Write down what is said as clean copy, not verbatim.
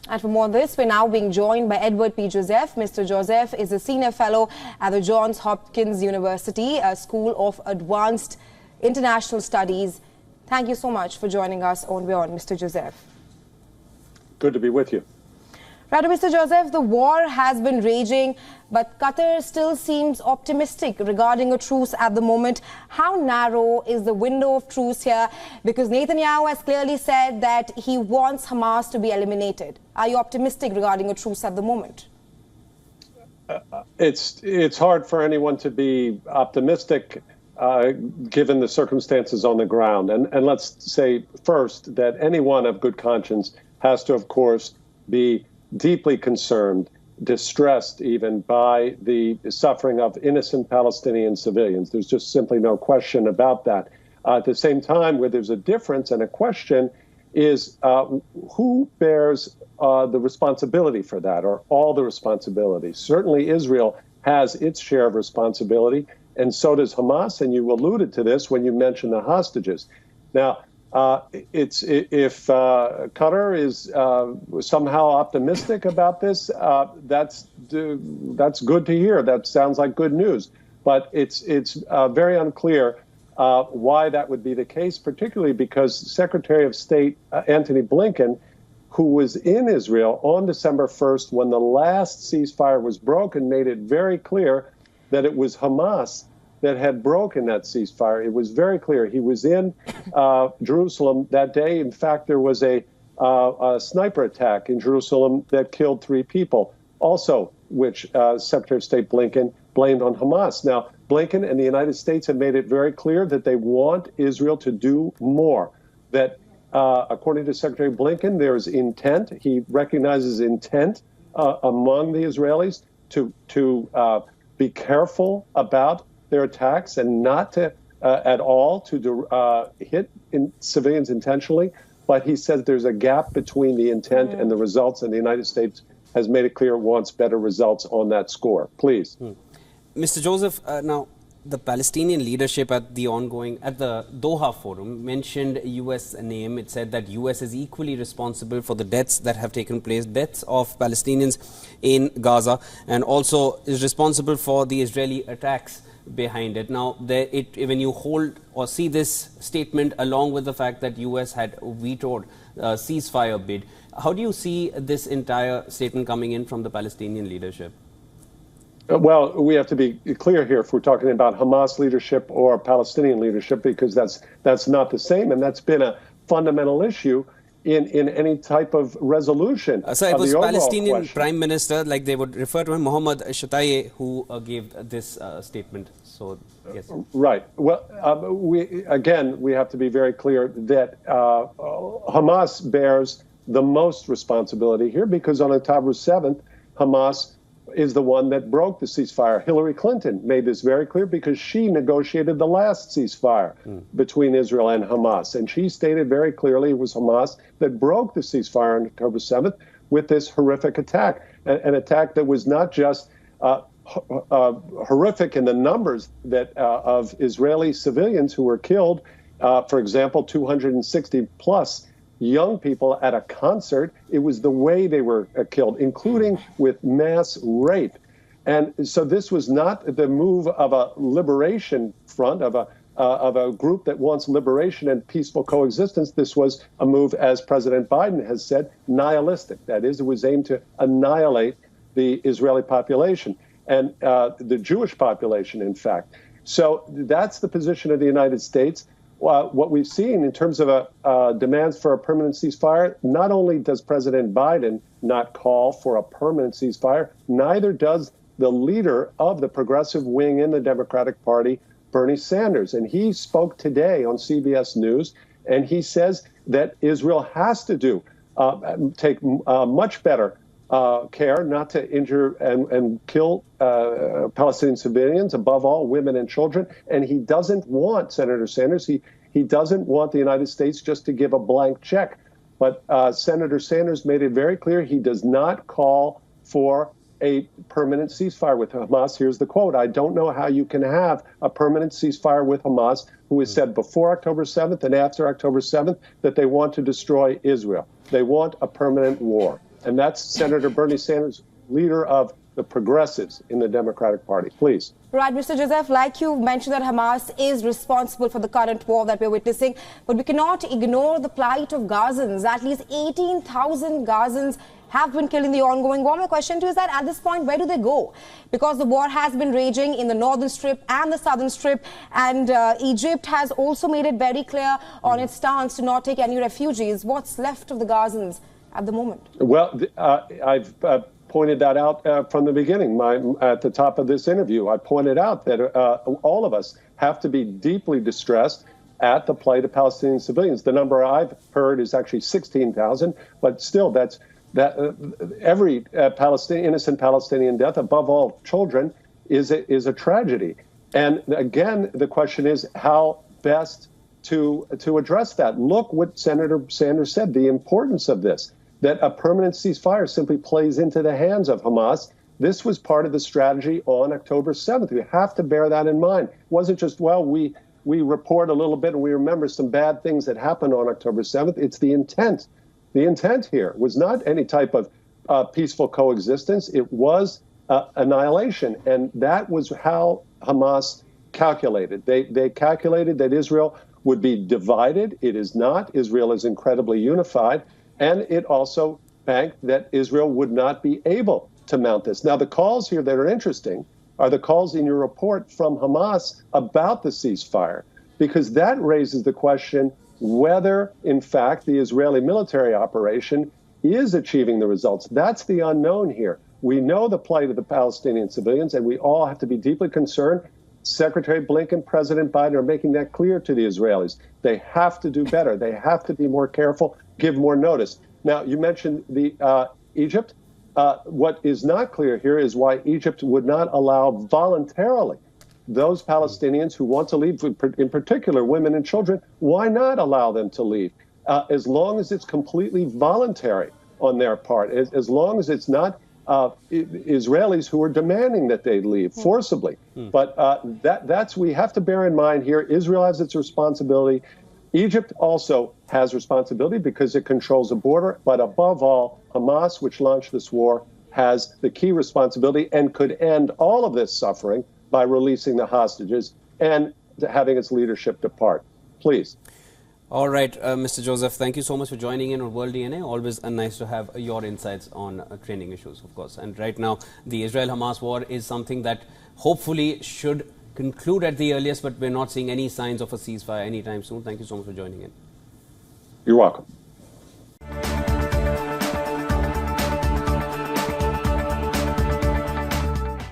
And for more on this, we're now being joined by Edward P. Joseph. Mr. Joseph is a senior fellow at the Johns Hopkins University School of Advanced International Studies. Thank you so much for joining us on WION, Mr. Joseph. Good to be with you. Right, Mr. Joseph, the war has been raging, but Qatar still seems optimistic regarding a truce at the moment. How narrow is the window of truce here? Because Netanyahu has clearly said that he wants Hamas to be eliminated. Are you optimistic regarding a truce at the moment? It's hard for anyone to be optimistic given the circumstances on the ground. And let's say first that anyone of good conscience has to, of course, be deeply concerned, distressed even by the suffering of innocent Palestinian civilians. There's just simply no question about that. At the same time, where there's a difference and a question is who bears the responsibility for that, or all the responsibility. Certainly Israel has its share of responsibility, and so does Hamas, and you alluded to this when you mentioned the hostages. Now, if Qatar is somehow optimistic about this, that's good to hear. That sounds like good news. But it's very unclear why that would be the case, particularly because Secretary of State Antony Blinken, who was in Israel on December 1st when the last ceasefire was broken, made it very clear that it was Hamas that had broken that ceasefire. It was very clear. He was in Jerusalem that day. In fact, there was a sniper attack in Jerusalem that killed 3 people, also which Secretary of State Blinken blamed on Hamas. Now, Blinken and the United States have made it very clear that they want Israel to do more, that according to Secretary Blinken, there's intent. He recognizes intent among the Israelis to be careful about their attacks and not to at all to hit civilians intentionally. But he says there's a gap between the intent and the results, and the United States has made it clear it wants better results on that score. Please. Mr. Joseph, now the Palestinian leadership at the Doha Forum mentioned U.S. name. It said that U.S. is equally responsible for the deaths that have taken place, deaths of Palestinians in Gaza, and also is responsible for the Israeli attacks behind it. Now, when you hold or see this statement along with the fact that U.S. had vetoed ceasefire bid, how do you see this entire statement coming in from the Palestinian leadership? Well, we have to be clear here if we're talking about Hamas leadership or Palestinian leadership, because that's not the same, and that's been a fundamental issue in any type of resolution. So it was Palestinian question. Prime Minister, like they would refer to him, Mohammed Shataye, who gave this statement. So, yes. Right. Well, we have to be very clear that Hamas bears the most responsibility here, because on October 7th, Hamas is the one that broke the ceasefire. Hillary Clinton made this very clear because she negotiated the last ceasefire between Israel and Hamas. And she stated very clearly it was Hamas that broke the ceasefire on October 7th with this horrific attack, an attack that was not just horrific in the numbers that of Israeli civilians who were killed, for example, 260 plus young people at a concert. It was the way they were killed, including with mass rape. And so this was not the move of a liberation front, of a group that wants liberation and peaceful coexistence. This was a move, as President Biden has said, nihilistic. That is, it was aimed to annihilate the Israeli population and the Jewish population, in fact. So that's the position of the United States. What we've seen in terms of demands for a permanent ceasefire, not only does President Biden not call for a permanent ceasefire, neither does the leader of the progressive wing in the Democratic Party, Bernie Sanders. And he spoke today on CBS News, and he says that Israel has to take much better care not to injure and kill Palestinian civilians, above all women and children. And he doesn't want, Senator Sanders, he doesn't want the United States just to give a blank check. But Senator Sanders made it very clear he does not call for a permanent ceasefire with Hamas. Here's the quote: "I don't know how you can have a permanent ceasefire with Hamas, who has said before October 7th and after October 7th that they want to destroy Israel. They want a permanent war." and that's Senator Bernie Sanders, leader of the progressives in the Democratic Party. Please. Right, Mr. Joseph, like you mentioned that Hamas is responsible for the current war that we're witnessing, but we cannot ignore the plight of Gazans. At least 18,000 Gazans have been killed in the ongoing war. My question to you is that at this point, where do they go? Because the war has been raging in the northern strip and the southern strip, and Egypt has also made it very clear on its stance to not take any refugees. What's left of the Gazans at the moment? Well, I've pointed that out from the beginning. At the top of this interview, I pointed out that all of us have to be deeply distressed at the plight of Palestinian civilians. The number I've heard is actually 16,000, but still, every innocent Palestinian death, above all children, is a tragedy. And again, the question is how best to address that. Look what Senator Sanders said, the importance of this, that a permanent ceasefire simply plays into the hands of Hamas. This was part of the strategy on October 7th. We have to bear that in mind. It wasn't just, well, we report a little bit and we remember some bad things that happened on October 7th. It's the intent. The intent here was not any type of peaceful coexistence. It was annihilation. And that was how Hamas calculated. They calculated that Israel would be divided. It is not. Israel is incredibly unified. And it also banked that Israel would not be able to mount this. Now, the calls here that are interesting are the calls in your report from Hamas about the ceasefire, because that raises the question whether, in fact, the Israeli military operation is achieving the results. That's the unknown here. We know the plight of the Palestinian civilians, and we all have to be deeply concerned. Secretary Blinken, President Biden are making that clear to the Israelis. They have to do better. They have to be more careful, give more notice. Now, you mentioned Egypt. What is not clear here is why Egypt would not allow voluntarily those Palestinians who want to leave, in particular women and children. Why not allow them to leave? As long as it's completely voluntary on their part, as long as it's not Israelis who are demanding that they leave forcibly. But we have to bear in mind here, Israel has its responsibility. Egypt also has responsibility because it controls the border. But above all, Hamas, which launched this war, has the key responsibility and could end all of this suffering by releasing the hostages and having its leadership depart. Please. All right, Mr. Joseph, thank you so much for joining in on World DNA. Always nice to have your insights on training issues, of course. And right now, the Israel-Hamas war is something that hopefully should conclude at the earliest, but we're not seeing any signs of a ceasefire anytime soon. Thank you so much for joining in. You're welcome.